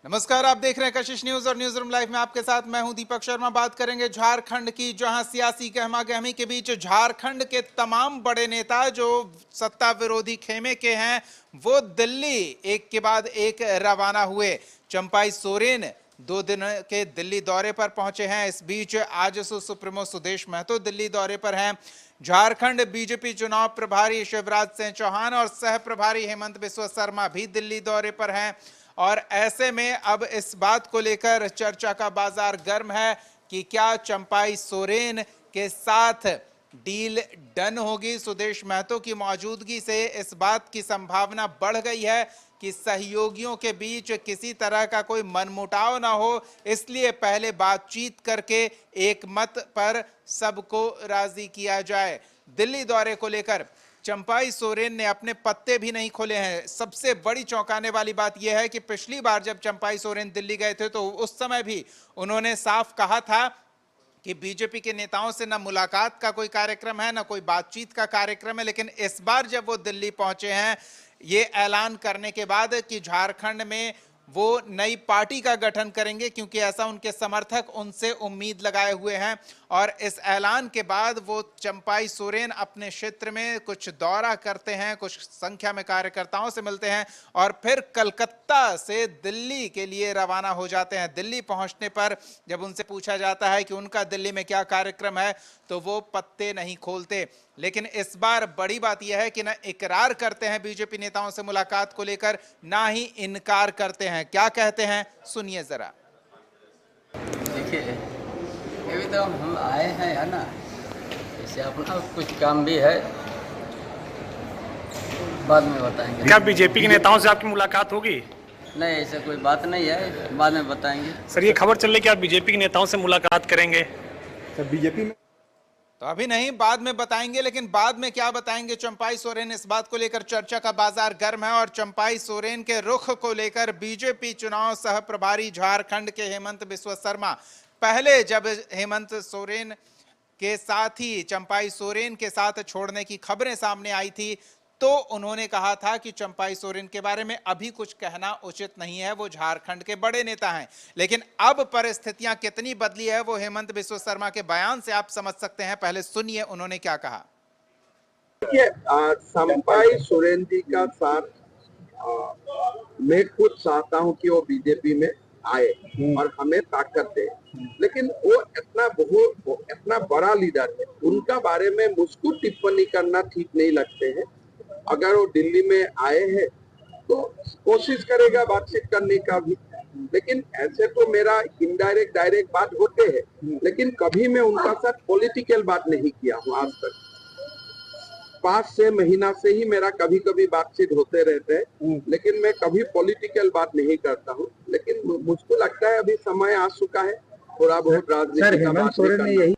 नमस्कार, आप देख रहे हैं कशिश न्यूज और न्यूज रूम लाइव में आपके साथ मैं हूं दीपक शर्मा। बात करेंगे झारखंड की, जहां सियासी गहमागहमी के बीच झारखंड के तमाम बड़े नेता जो सत्ता विरोधी खेमे के हैं वो दिल्ली एक के बाद एक रवाना हुए। चंपाई सोरेन 2 दिन के दिल्ली दौरे पर पहुंचे हैं। इस बीच आजसू सुप्रीमो सुदेश महतो दिल्ली दौरे पर हैं। झारखंड बीजेपी चुनाव प्रभारी शिवराज सिंह चौहान और सह प्रभारी हेमंत बिस्वा शर्मा भी दिल्ली दौरे पर हैं। और ऐसे में अब इस बात को लेकर चर्चा का बाजार गर्म है कि क्या चंपाई सोरेन के साथ डील डन होगी। सुदेश महतो की मौजूदगी से इस बात की संभावना बढ़ गई है कि सहयोगियों के बीच किसी तरह का कोई मनमुटाव ना हो, इसलिए पहले बातचीत करके एक मत पर सबको राजी किया जाए। दिल्ली दौरे को लेकर चंपाई सोरेन ने अपने पत्ते भी नहीं खोले हैं। सबसे बड़ी चौंकाने वाली बात यह है कि पिछली बार जब चंपाई सोरेन दिल्ली गए थे तो उस समय भी उन्होंने साफ कहा था कि बीजेपी के नेताओं से ना मुलाकात का कोई कार्यक्रम है, ना कोई बातचीत का कार्यक्रम है। लेकिन इस बार जब वो दिल्ली पहुंचे हैं, ये ऐलान करने के बाद कि झारखंड में वो नई पार्टी का गठन करेंगे, क्योंकि ऐसा उनके समर्थक उनसे उम्मीद लगाए हुए हैं। और इस ऐलान के बाद वो चंपाई सोरेन अपने क्षेत्र में कुछ दौरा करते हैं, कुछ संख्या में कार्यकर्ताओं से मिलते हैं और फिर कलकत्ता से दिल्ली के लिए रवाना हो जाते हैं। दिल्ली पहुंचने पर जब उनसे पूछा जाता है कि उनका दिल्ली में क्या कार्यक्रम है तो वो पत्ते नहीं खोलते। लेकिन इस बार बड़ी बात यह है कि ना इकरार करते हैं बीजेपी नेताओं से मुलाकात को लेकर, ना ही इनकार करते हैं। क्या कहते हैं सुनिए जरा। देखिए, अभी तो हम आए हैं है ना, जैसे अपना कुछ काम भी है, बाद में बताएंगे। क्या बीजेपी के नेताओं से आपकी मुलाकात होगी? नहीं, ऐसा कोई बात नहीं है, बाद में बताएंगे। सर, ये खबर चल रही है कि आप बीजेपी के नेताओं से मुलाकात करेंगे। सर, बीजेपी में तो अभी नहीं, बाद में बताएंगे। लेकिन बाद में क्या बताएंगे चंपाई सोरेन, इस बात को लेकर चर्चा का बाजार गर्म है। और चंपाई सोरेन के रुख को लेकर बीजेपी चुनाव सह प्रभारी झारखंड के हेमंत बिस्वा शर्मा, पहले जब हेमंत सोरेन के साथ ही चंपाई सोरेन के साथ छोड़ने की खबरें सामने आई थी तो उन्होंने कहा था कि चंपाई सोरेन के बारे में अभी कुछ कहना उचित नहीं है, वो झारखंड के बड़े नेता हैं। लेकिन अब परिस्थितियां कितनी बदली है वो हेमंत बिस्वा शर्मा के बयान से आप समझ सकते हैं। पहले सुनिए उन्होंने क्या कहा। देखिए, चंपाई सोरेन जी का साथ मैं खुद चाहता हूं कि वो बीजेपी में आए और हमें ताकत दे, लेकिन वो इतना बड़ा लीडर है, उनका बारे में मुझको टिप्पणी करना ठीक नहीं लगते हैं। अगर वो दिल्ली में आए हैं तो कोशिश करेगा बातचीत करने का भी, लेकिन ऐसे तो मेरा इनडायरेक्ट डायरेक्ट बात होते हैं, लेकिन कभी मैं उनका साथ पॉलिटिकल बात नहीं किया हूँ आज तक। 5-6 महीना से ही मेरा कभी कभी बातचीत होते रहते हैं, लेकिन मैं कभी पॉलिटिकल बात नहीं करता हूँ। लेकिन मुझको लगता है अभी समय आ चुका है थोड़ा बहुत राजनीति का बात करना।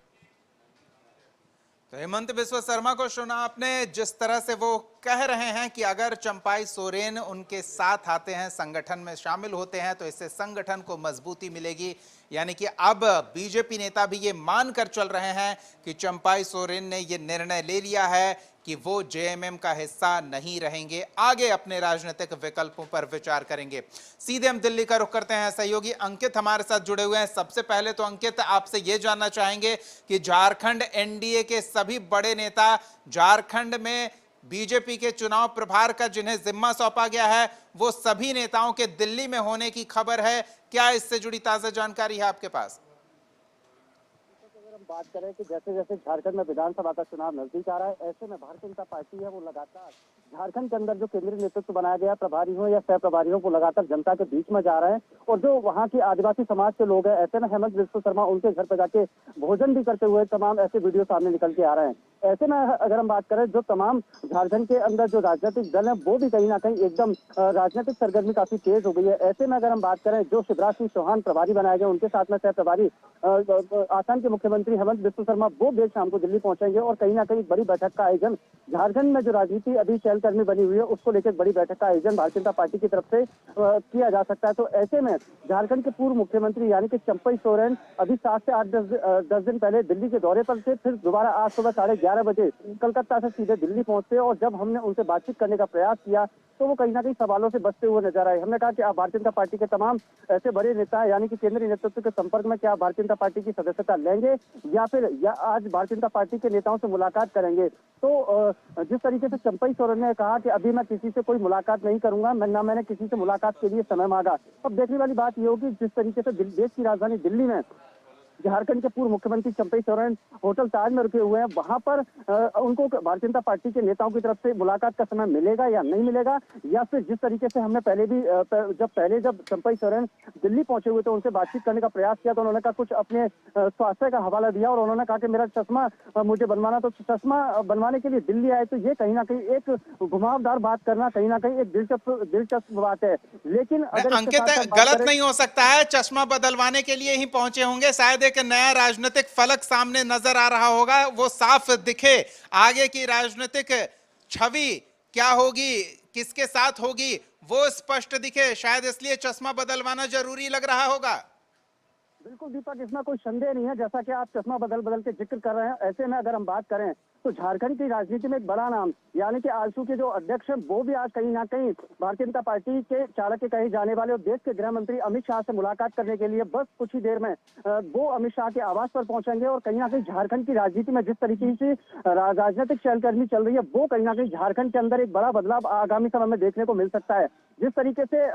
तो हेमंत बिस्वा शर्मा को सुना आपने, जिस तरह से वो कह रहे हैं कि अगर चंपाई सोरेन उनके साथ आते हैं, संगठन में शामिल होते हैं तो इससे संगठन को मजबूती मिलेगी। यानी कि अब बीजेपी नेता भी ये मानकर चल रहे हैं कि चंपाई सोरेन ने ये निर्णय ले लिया है कि वो जेएमएम का हिस्सा नहीं रहेंगे, आगे अपने राजनीतिक विकल्पों पर विचार करेंगे। सीधे हम दिल्ली का रुख करते हैं। सहयोगी अंकित हमारे साथ जुड़े हुए हैं। सबसे पहले तो अंकित, आपसे ये जानना चाहेंगे कि झारखंड एनडीए के सभी बड़े नेता झारखंड में बीजेपी के चुनाव प्रभार का जिन्हें जिम्मा सौंपा गया है, वो सभी नेताओं के दिल्ली में होने की खबर है। क्या इससे जुड़ी ताजा जानकारी है आपके पास? अगर हम बात करें कि जैसे जैसे झारखंड में विधानसभा का चुनाव नजदीक आ रहा है, ऐसे में भारतीय जनता पार्टी है वो लगातार झारखंड के अंदर जो केंद्रीय नेतृत्व बनाया गया, प्रभारियों या सह प्रभारियों को लगातार जनता के बीच में जा रहे हैं। और जो वहाँ के आदिवासी समाज के लोग हैं, ऐसे में हेमंत बिस्वा शर्मा उनके घर पर जाके भोजन भी करते हुए तमाम ऐसे वीडियो सामने निकल के आ रहे हैं। ऐसे में अगर हम बात करें, जो तमाम झारखंड के अंदर जो राजनीतिक दल है वो भी कहीं ना कहीं एकदम राजनीतिक सरगर्मी काफी तेज हो गई है। ऐसे में अगर हम बात करें, जो शिवराज सिंह चौहान प्रभारी बनाए गए, उनके साथ में सह प्रभारी आसाम के मुख्यमंत्री हेमंत बिस्व शर्मा वो देर शाम को दिल्ली पहुंचेंगे और कहीं ना कहीं बड़ी बैठक का आयोजन झारखंड में जो राजनीति अभी चहलकदमी बनी हुई है उसको लेकर बड़ी बैठक का आयोजन भारतीय जनता पार्टी की तरफ से किया जा सकता है। तो ऐसे में झारखंड के पूर्व मुख्यमंत्री यानी कि चंपई सोरेन अभी 7 से 8-10 दिन पहले दिल्ली के दौरे पर थे, फिर दोबारा आज सुबह 11:30 बजे कलकत्ता से सीधे दिल्ली पहुंचे और जब हमने उनसे बातचीत करने का प्रयास किया तो वो कहीं ना कहीं सवालों से बचते हुए नजर आए। हमने कहा कि आप भारतीय जनता पार्टी के तमाम ऐसे बड़े नेता यानी कि केंद्रीय नेतृत्व के संपर्क में क्या भारतीय जनता पार्टी की सदस्यता लेंगे या फिर आज भारतीय जनता पार्टी के नेताओं से मुलाकात करेंगे। तो जिस तरीके से चंपई सोरेन ने कहा कि अभी मैं किसी से कोई मुलाकात नहीं करूंगा, मैंने किसी से मुलाकात के लिए समय मांगा। अब देखने वाली बात ये होगी जिस तरीके से देश की राजधानी दिल्ली में झारखंड के पूर्व मुख्यमंत्री चंपई सोरेन होटल ताज में रुके हुए हैं, वहां पर उनको भारतीय जनता पार्टी के नेताओं की तरफ से मुलाकात का समय मिलेगा या नहीं मिलेगा, या फिर जिस तरीके से हमने जब चंपई सोरेन दिल्ली पहुंचे हुए तो उनसे बातचीत करने का प्रयास किया तो उन्होंने कहा कुछ अपने स्वास्थ्य का हवाला दिया और उन्होंने कहा कि मेरा चश्मा मुझे बनवाना, तो चश्मा बनवाने के लिए दिल्ली आए। तो ये कहीं ना कहीं एक घुमावदार बात करना कहीं ना कहीं एक दिलचस्प बात है। लेकिन अगर अंकित गलत नहीं हो सकता है, चश्मा बदलवाने के लिए ही पहुंचे होंगे, शायद एक नया राजनीतिक फलक सामने नजर आ रहा होगा, वो साफ दिखे, आगे की राजनीतिक छवि क्या होगी, किसके साथ होगी वो स्पष्ट दिखे, शायद इसलिए चश्मा बदलवाना जरूरी लग रहा होगा। बिल्कुल दीपक, इसमें कोई संदेह नहीं है। जैसा कि आप चश्मा बदल के जिक्र कर रहे हैं, ऐसे में अगर हम बात करें तो झारखंड की राजनीति में एक बड़ा नाम यानी कि आजसू के जो अध्यक्ष हैं वो भी आज कहीं ना कहीं भारतीय जनता पार्टी के चाणक्य कहे जाने वाले और देश के गृह मंत्री अमित शाह से मुलाकात करने के लिए बस कुछ ही देर में वो अमित शाह के आवास पर पहुंचेंगे और कहीं ना कहीं झारखंड की राजनीति में जिस तरीके से राजनीतिक चहलकदमी चल रही है वो कहीं ना कहीं झारखंड के अंदर एक बड़ा बदलाव आगामी समय में देखने को मिल सकता है। जिस तरीके से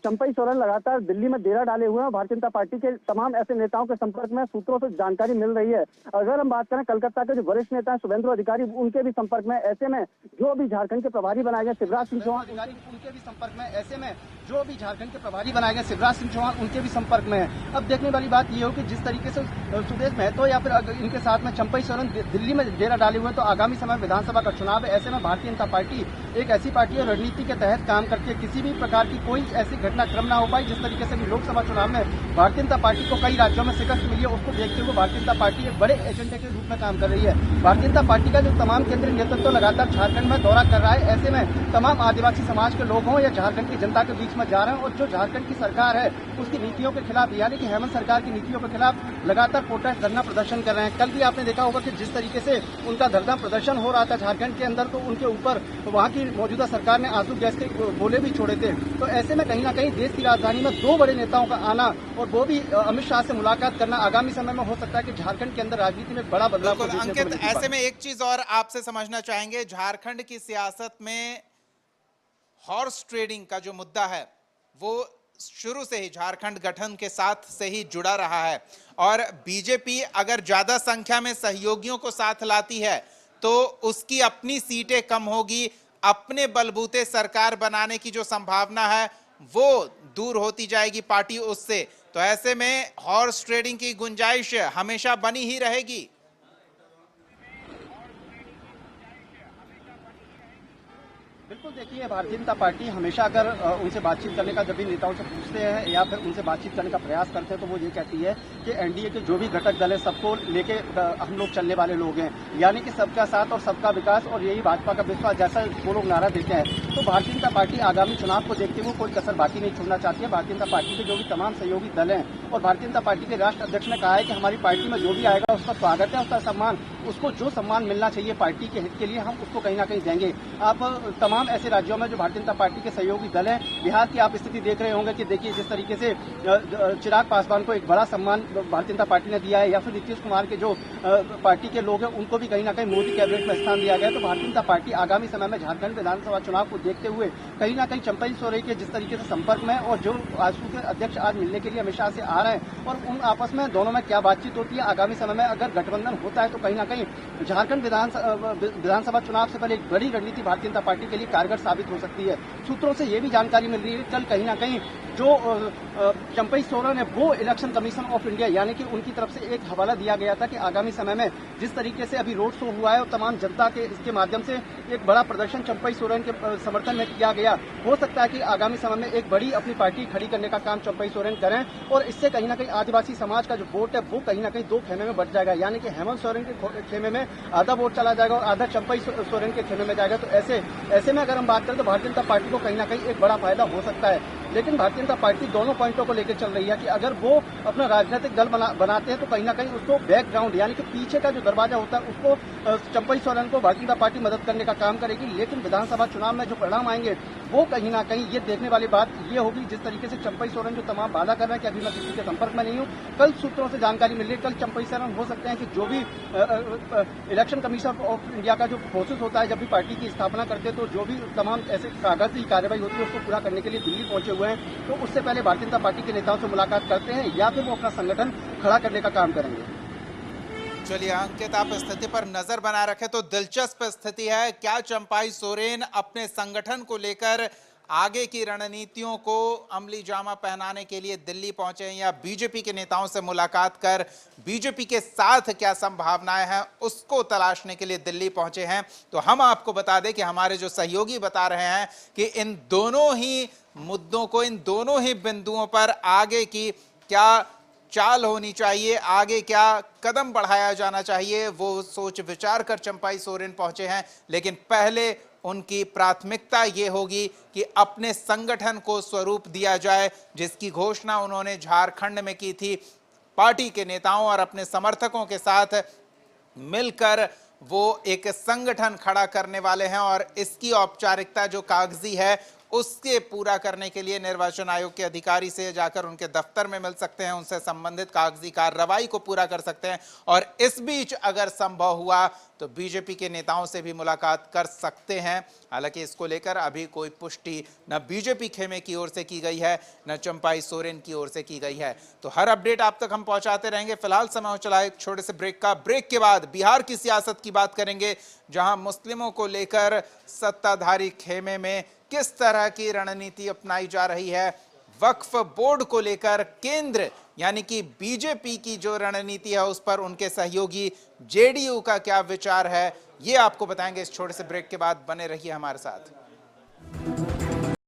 चंपई सोरेन लगातार दिल्ली में डेरा डाले हुए हैं, भारतीय जनता पार्टी के तमाम ऐसे नेताओं के संपर्क में सूत्रों से जानकारी मिल रही है। अगर हम बात करें कलकत्ता के जो वरिष्ठ नेता हैं शुभेंदु अधिकारी, उनके भी संपर्क में, ऐसे में जो भी झारखंड के प्रभारी बनाए गए शिवराज सिंह चौहान उनके भी संपर्क में, ऐसे में जो भी झारखंड के प्रभारी बनाए गए शिवराज सिंह चौहान उनके भी संपर्क में है। अब देखने वाली बात यह हो कि जिस तरीके से सुदेश महतो या फिर इनके साथ में चंपई सोरेन दिल्ली में डेरा डाले हुए तो आगामी समय विधानसभा का चुनाव है। ऐसे में भारतीय जनता पार्टी एक ऐसी पार्टी है रणनीति के तहत काम करके किसी भी प्रकार की कोई ऐसी घटनाक्रम ना हो पाई। जिस तरीके से भी लोकसभा चुनाव में भारतीय जनता पार्टी को कई राज्यों में शिकस्त मिली है, उसको देखते हुए भारतीय जनता पार्टी एक बड़े एजेंडे के रूप में काम कर रही है। भारतीय जनता पार्टी का जो तमाम केंद्रीय नेतृत्व लगातार झारखंड में दौरा कर रहा है, ऐसे में तमाम आदिवासी समाज के लोग हों या झारखंड की जनता के बीच में जा रहे हैं और जो झारखंड की सरकार है उसकी नीतियों के खिलाफ यानी कि हेमंत सरकार की नीतियों के खिलाफ लगातार प्रोटेस्ट धरना प्रदर्शन कर रहे हैं। कल भी आपने देखा होगा कि जिस तरीके से उनका धरना प्रदर्शन हो रहा था झारखंड के अंदर, तो उनके ऊपर वहां की मौजूदा सरकार ने आंसू गैस के गोले भी छोड़े थे। तो ऐसे में कहीं ना कहीं देश की राजधानी में दो बड़े नेताओं का आना और वो भी अमित शाह से मुलाकात करना आगामी समय में हो सकता है कि झारखंड के अंदर राजनीति में बड़ा बदलाव। अंकित, ऐसे में एक चीज और आपसे समझना चाहेंगे, झारखंड की सियासत में हॉर्स ट्रेडिंग का जो मुद्दा है वो शुरू से ही झारखंड गठन के साथ से ही जुड़ा रहा है और बीजेपी अगर ज्यादा संख्या में सहयोगियों को साथ लाती है तो उसकी अपनी सीटें कम होगी, अपने बलबूते सरकार बनाने की जो संभावना है वो दूर होती जाएगी पार्टी उससे। तो ऐसे में हॉर्स ट्रेडिंग की गुंजाइश हमेशा बनी ही रहेगी। बिल्कुल, देखिए भारतीय जनता पार्टी हमेशा अगर उनसे बातचीत करने का जब भी नेताओं से पूछते हैं या फिर उनसे बातचीत करने का प्रयास करते हैं तो वो ये कहती है कि एनडीए के जो भी घटक दल है सबको लेके हम लोग चलने वाले लोग हैं, यानी कि सबका साथ और सबका विकास, और यही भाजपा का विश्वास जैसा वो लोग नारा देते हैं। तो भारतीय जनता पार्टी आगामी चुनाव को देखते हुए कोई कसर बाकी नहीं छोड़ना चाहती है। भारतीय जनता पार्टी के जो भी तमाम सहयोगी दल हैं और भारतीय जनता पार्टी के राष्ट्रीय अध्यक्ष ने कहा है कि हमारी पार्टी में जो भी आएगा उसका स्वागत है, उसका सम्मान, उसको जो सम्मान मिलना चाहिए पार्टी के हित के लिए हम उसको कहीं ना कहीं देंगे। आप तमाम ऐसे राज्यों में जो भारतीय जनता पार्टी के सहयोगी दल हैं, बिहार की आप स्थिति देख रहे होंगे कि देखिए जिस तरीके से चिराग पासवान को एक बड़ा सम्मान भारतीय जनता पार्टी ने दिया है, या फिर नीतीश कुमार के जो पार्टी के लोग हैं उनको भी कहीं ना कहीं मोदी कैबिनेट में स्थान दिया गया। तो भारतीय जनता पार्टी आगामी समय में झारखंड विधानसभा चुनाव को देखते हुए कहीं ना कहीं चंपई सोरेन के जिस तरीके से संपर्क में और जो आजसू के अध्यक्ष आज मिलने के लिए अमित शाह से आ रहे हैं और उन आपस में दोनों में क्या बातचीत होती है, आगामी समय में अगर गठबंधन होता है तो कहीं ना कहीं झारखंड विधानसभा चुनाव से पहले एक बड़ी रणनीति भारतीय जनता पार्टी के लिए कारगर साबित हो सकती है। सूत्रों से ये भी जानकारी मिल रही है कल कहीं ना कहीं जो चंपई सोरेन है वो इलेक्शन कमीशन ऑफ इंडिया यानी कि उनकी तरफ से एक हवाला दिया गया था कि आगामी समय में जिस तरीके से अभी रोड शो हुआ है और तमाम जनता के इसके माध्यम से एक बड़ा प्रदर्शन चंपई सोरेन के समर्थन में किया गया, हो सकता है कि आगामी समय में एक बड़ी अपनी पार्टी खड़ी करने का काम चंपई सोरेन करें और इससे कहीं ना कहीं आदिवासी समाज का जो वोट है वो कहीं ना कहीं दो खेमे में बढ़ जाएगा, यानी कि हेमंत सोरेन के खेमे में आधा वोट चला जाएगा और आधा चंपई सोरेन के खेमे में जाएगा। तो ऐसे में अगर हम बात करें तो भारतीय जनता पार्टी को कहीं ना कहीं एक बड़ा फायदा हो सकता है। लेकिन भारतीय जनता पार्टी दोनों पॉइंटों को लेकर चल रही है कि अगर वो अपना राजनीतिक दल बनाते हैं तो कहीं ना कहीं उसको बैकग्राउंड यानी कि पीछे का जो दरवाजा होता है उसको चंपई सोरेन को भारतीय जनता पार्टी मदद करने का काम करेगी। लेकिन विधानसभा चुनाव में जो परिणाम आएंगे वो कहीं ना कहीं ये देखने वाली बात ये होगी, जिस तरीके से चंपई सोरेन जो तमाम वादा कर रहे हैं कि अभी मैं किसी के संपर्क में नहीं हूँ, कल सूत्रों से जानकारी मिल रही है कल चंपई सोरेन हो सकते हैं कि जो भी इलेक्शन कमीशन ऑफ इंडिया का जो प्रोसेस होता है जब भी पार्टी की स्थापना करते हैं तो जो भी तमाम ऐसे कागजी कार्रवाई होती है उसको पूरा करने के लिए दिल्ली पहुंचे हुए हैं, तो उससे पहले भारतीय जनता पार्टी के नेताओं से मुलाकात करते हैं या फिर वो अपना संगठन खड़ा करने का काम करेंगे। चलिए अंकित, आप स्थिति पर नजर बना रखे तो दिलचस्प स्थिति है। क्या चंपई सोरेन अपने संगठन को लेकर आगे की रणनीतियों को अमली जामा पहनाने के लिए दिल्ली पहुंचे हैं या बीजेपी के नेताओं से मुलाकात कर बीजेपी के साथ क्या संभावनाएं हैं उसको तलाशने के लिए दिल्ली पहुंचे हैं? तो हम आपको बता दें कि हमारे जो सहयोगी बता रहे हैं कि इन दोनों ही मुद्दों को, इन दोनों ही बिंदुओं पर आगे की क्या चाल होनी चाहिए, आगे क्या कदम बढ़ाया जाना चाहिए, वो सोच विचार कर चंपई सोरेन पहुंचे हैं। लेकिन पहले उनकी प्राथमिकता ये होगी कि अपने संगठन को स्वरूप दिया जाए, जिसकी घोषणा उन्होंने झारखंड में की थी। पार्टी के नेताओं और अपने समर्थकों के साथ मिलकर वो एक संगठन खड़ा करने वाले हैं और इसकी औपचारिकता जो कागजी है उसके पूरा करने के लिए निर्वाचन आयोग के अधिकारी से जाकर उनके दफ्तर में मिल सकते हैं, उनसे संबंधित कागजी कार्रवाई को पूरा कर सकते हैं और इस बीच अगर संभव हुआ तो बीजेपी के नेताओं से भी मुलाकात कर सकते हैं। हालांकि इसको लेकर अभी कोई पुष्टि न बीजेपी खेमे की ओर से की गई है न चंपई सोरेन की ओर से की गई है। तो हर अपडेट आप तक हम पहुंचाते रहेंगे। फिलहाल समय हो चला एक छोटे से ब्रेक का। ब्रेक के बाद बिहार की सियासत की बात करेंगे, जहां मुस्लिमों को लेकर सत्ताधारी खेमे में किस तरह की रणनीति अपनाई जा रही है, वक्फ बोर्ड को लेकर केंद्र यानी कि बीजेपी की जो रणनीति है उस पर उनके सहयोगी जेडीयू का क्या विचार है, ये आपको बताएंगे इस छोटे से ब्रेक के बाद। बने रहिए हमारे साथ।